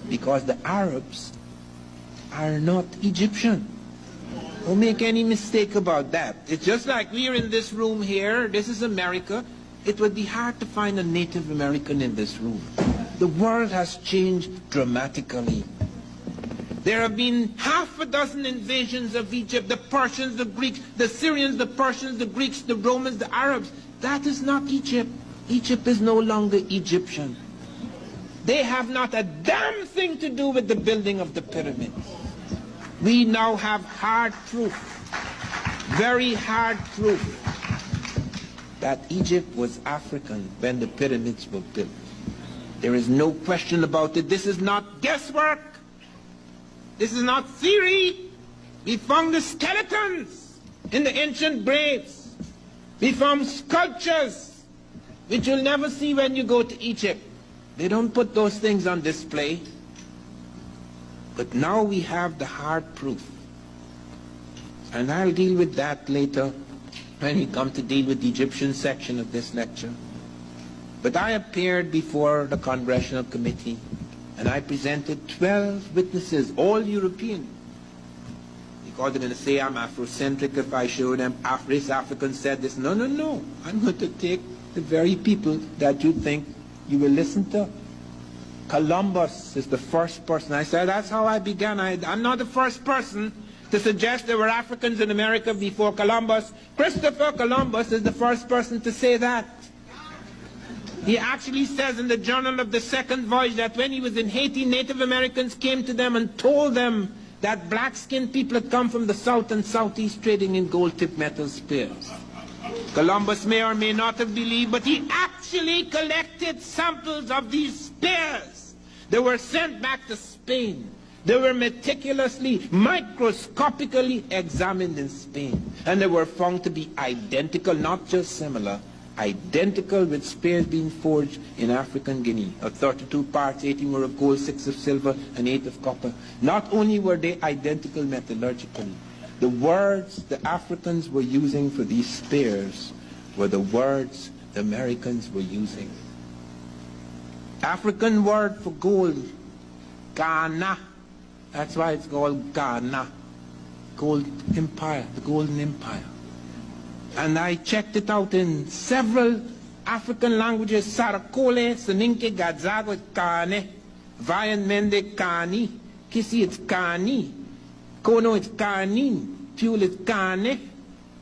because the Arabs are not Egyptian. Don't make any mistake about that. It's just like we're in this room here. This is America. It would be hard to find a Native American in this room. The world has changed dramatically. There have been half a dozen invasions of Egypt, the Persians, the Greeks, the Syrians, the Persians, the Greeks, the Romans, the Arabs. That is not Egypt. Egypt is no longer Egyptian. They have not a damn thing to do with the building of the pyramids. We now have hard proof, very hard proof, that Egypt was African when the pyramids were built. There is no question about it. This is not guesswork. This is not theory. We found the skeletons in the ancient graves. We found sculptures, which you'll never see when you go to Egypt. They don't put those things on display. But now we have the hard proof. And I'll deal with that later when we come to deal with the Egyptian section of this lecture. But I appeared before the Congressional Committee and I presented 12 witnesses, all European. Because they're going to say I'm Afrocentric if I show them this African said this. No, no, no. I'm going to take the very people that you think you will listen to. Columbus is the first person. I said, that's how I began. I'm not the first person to suggest there were Africans in America before Columbus. Christopher Columbus is the first person to say that. He actually says in the Journal of the Second Voyage that when he was in Haiti, Native Americans came to them and told them that black-skinned people had come from the south and southeast trading in gold-tipped metal spears. Columbus may or may not have believed, but he actually collected samples of these spears. They were sent back to Spain. They were meticulously, microscopically examined in Spain. And they were found to be identical, not just similar, identical with spears being forged in African Guinea. Of 32 parts, 18 were of gold, 6 of silver, and 8 of copper. Not only were they identical metallurgically, the words the Africans were using for these spears were the words the Americans were using. African word for gold, Ghana. That's why it's called Ghana. Gold Empire, the Golden Empire. And I checked it out in several African languages. Sarakole, Soninke, Gadzago, Kane. Vayan Mende, Kani. Kisi, it's Kani. Kono, it's Kanin. Fuel, it's Kane.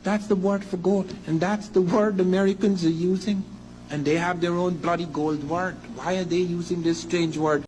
That's the word for gold. And that's the word the Americans are using. And they have their own bloody gold word. Why are they using this strange word?